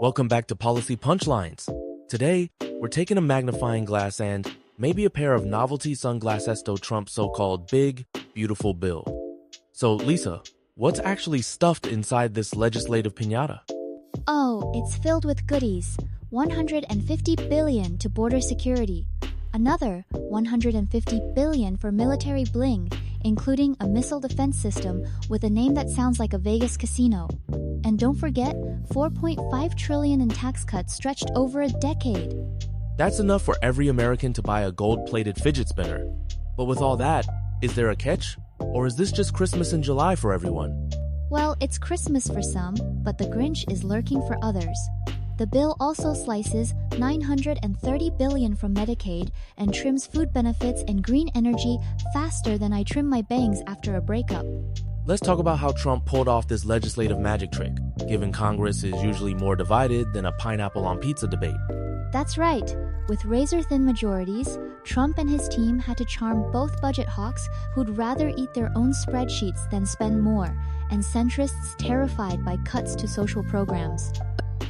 Welcome back to Policy Punchlines. Today, we're taking a magnifying glass and maybe a pair of novelty sunglasses to Trump's so-called big, beautiful bill. So, Lisa, what's actually stuffed inside this legislative piñata? Oh, it's filled with goodies. $150 billion to border security. Another $150 billion for military bling, including a missile defense system with a name that sounds like a Vegas casino. And don't forget, $4.5 trillion in tax cuts stretched over a decade. That's enough for every American to buy a gold-plated fidget spinner. But with all that, is there a catch? Or is this just Christmas in July for everyone? Well, it's Christmas for some, but the Grinch is lurking for others. The bill also slices $930 billion from Medicaid and trims food benefits and green energy faster than I trim my bangs after a breakup. Let's talk about how Trump pulled off this legislative magic trick, given Congress is usually more divided than a pineapple on pizza debate. That's right. With razor-thin majorities, Trump and his team had to charm both budget hawks who'd rather eat their own spreadsheets than spend more, and centrists terrified by cuts to social programs.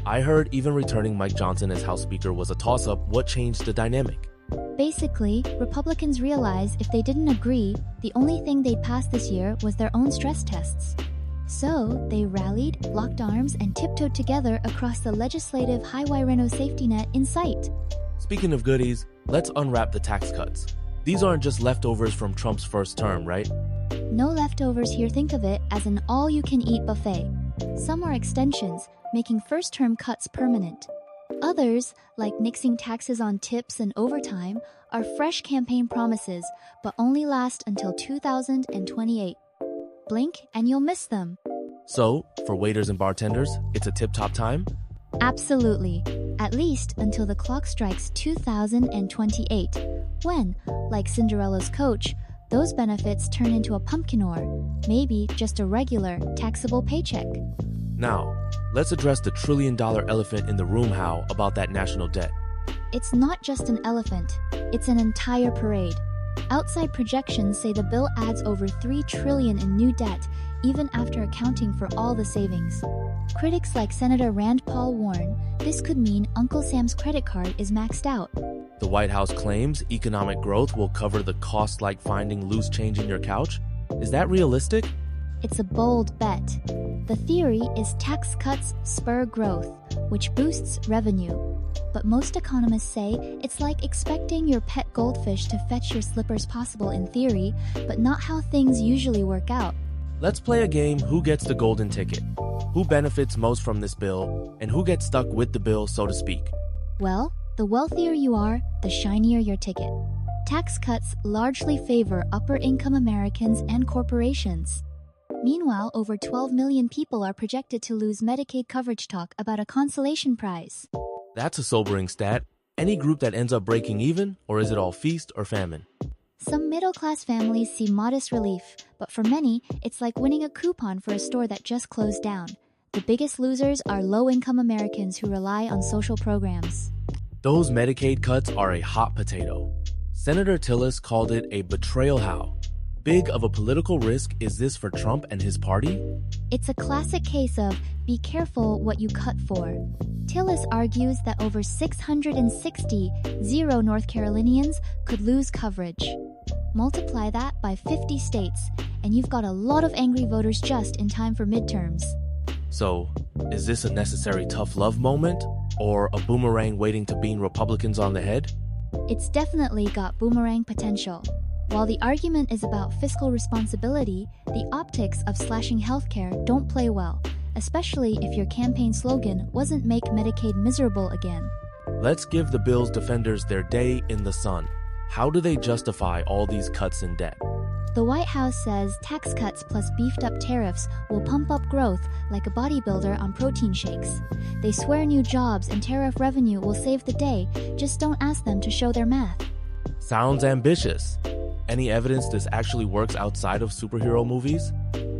I heard even returning Mike Johnson as House Speaker was a toss-up. What changed the dynamic? Basically, Republicans realized if they didn't agree, the only thing they'd pass this year was their own stress tests. So, they rallied, locked arms, and tiptoed together across the legislative high-wire safety net in sight. Speaking of goodies, let's unwrap the tax cuts. These aren't just leftovers from Trump's first term, right? No leftovers here. Think of it as an all-you-can-eat buffet. Some are extensions, making first-term cuts permanent. Others, like nixing taxes on tips and overtime, are fresh campaign promises, but only last until 2028. Blink and you'll miss them. So, for waiters and bartenders, it's a tip-top time? Absolutely. At least until the clock strikes 2028, when, like Cinderella's coach, those benefits turn into a pumpkin or maybe just a regular, taxable paycheck. Now, let's address the trillion-dollar elephant in the room. How about that national debt? It's not just an elephant, it's an entire parade. Outside projections say the bill adds over $3 trillion in new debt, even after accounting for all the savings. Critics like Senator Rand Paul warn this could mean Uncle Sam's credit card is maxed out. The White House claims economic growth will cover the costs like finding loose change in your couch. Is that realistic? It's a bold bet. The theory is tax cuts spur growth, which boosts revenue. But most economists say it's like expecting your pet goldfish to fetch your slippers possible in theory, but not how things usually work out. Let's play a game, who gets the golden ticket? Who benefits most from this bill, and who gets stuck with the bill, so to speak? Well, the wealthier you are, the shinier your ticket. Tax cuts largely favor upper-income Americans and corporations. Meanwhile, over 12 million people are projected to lose Medicaid coverage. Talk about a consolation prize. That's a sobering stat. Any group that ends up breaking even, or is it all feast or famine? Some middle-class families see modest relief, but for many, it's like winning a coupon for a store that just closed down. The biggest losers are low-income Americans who rely on social programs. Those Medicaid cuts are a hot potato. Senator Tillis called it a betrayal. How big of a political risk is this for Trump and his party? It's a classic case of be careful what you cut for. Tillis argues that over 660 North Carolinians could lose coverage. Multiply that by 50 states, and you've got a lot of angry voters just in time for midterms. So, is this a necessary tough love moment, or a boomerang waiting to bean Republicans on the head? It's definitely got boomerang potential. While the argument is about fiscal responsibility, the optics of slashing healthcare don't play well, especially if your campaign slogan wasn't "Make Medicaid Miserable Again." Let's give the bill's defenders their day in the sun. How do they justify all these cuts in debt? The White House says tax cuts plus beefed-up tariffs will pump up growth like a bodybuilder on protein shakes. They swear new jobs and tariff revenue will save the day, just don't ask them to show their math. Sounds ambitious. Any evidence this actually works outside of superhero movies?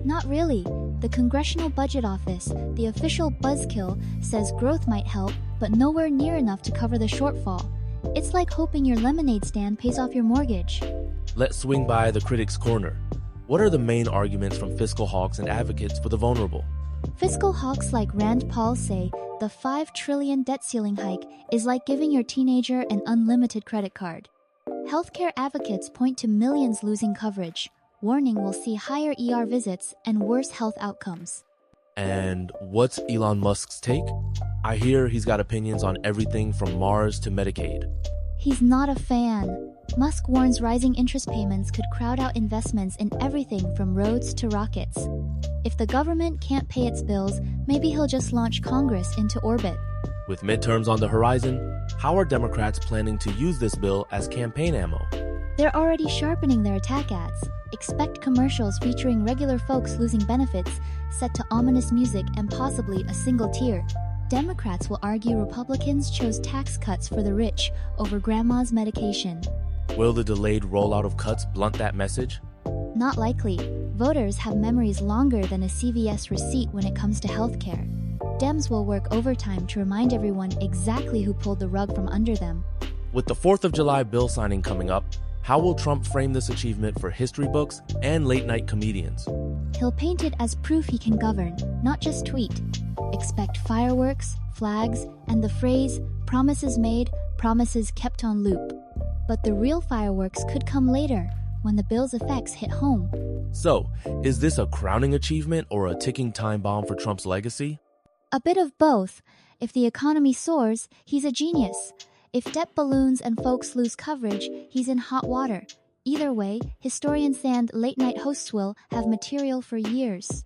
Not really. The Congressional Budget Office, the official buzzkill, says growth might help, but nowhere near enough to cover the shortfall. It's like hoping your lemonade stand pays off your mortgage. Let's swing by the critics' corner. What are the main arguments from fiscal hawks and advocates for the vulnerable? Fiscal hawks like Rand Paul say the $5 trillion debt ceiling hike is like giving your teenager an unlimited credit card. Healthcare advocates point to millions losing coverage, warning we'll see higher ER visits and worse health outcomes. And what's Elon Musk's take? I hear he's got opinions on everything from Mars to Medicaid. He's not a fan. Musk warns rising interest payments could crowd out investments in everything from roads to rockets. If the government can't pay its bills, maybe he'll just launch Congress into orbit. With midterms on the horizon, how are Democrats planning to use this bill as campaign ammo? They're already sharpening their attack ads. Expect commercials featuring regular folks losing benefits, set to ominous music and possibly a single tear. Democrats will argue Republicans chose tax cuts for the rich over grandma's medication. Will the delayed rollout of cuts blunt that message? Not likely. Voters have memories longer than a CVS receipt when it comes to healthcare. Dems will work overtime to remind everyone exactly who pulled the rug from under them. With the 4th of July bill signing coming up, how will Trump frame this achievement for history books and late-night comedians? He'll paint it as proof he can govern, not just tweet. Expect fireworks, flags, and the phrase, promises made, promises kept on loop. But the real fireworks could come later, when the bill's effects hit home. So, is this a crowning achievement or a ticking time bomb for Trump's legacy? A bit of both. If the economy soars, he's a genius. If debt balloons and folks lose coverage, he's in hot water. Either way, historians and late-night hosts will have material for years.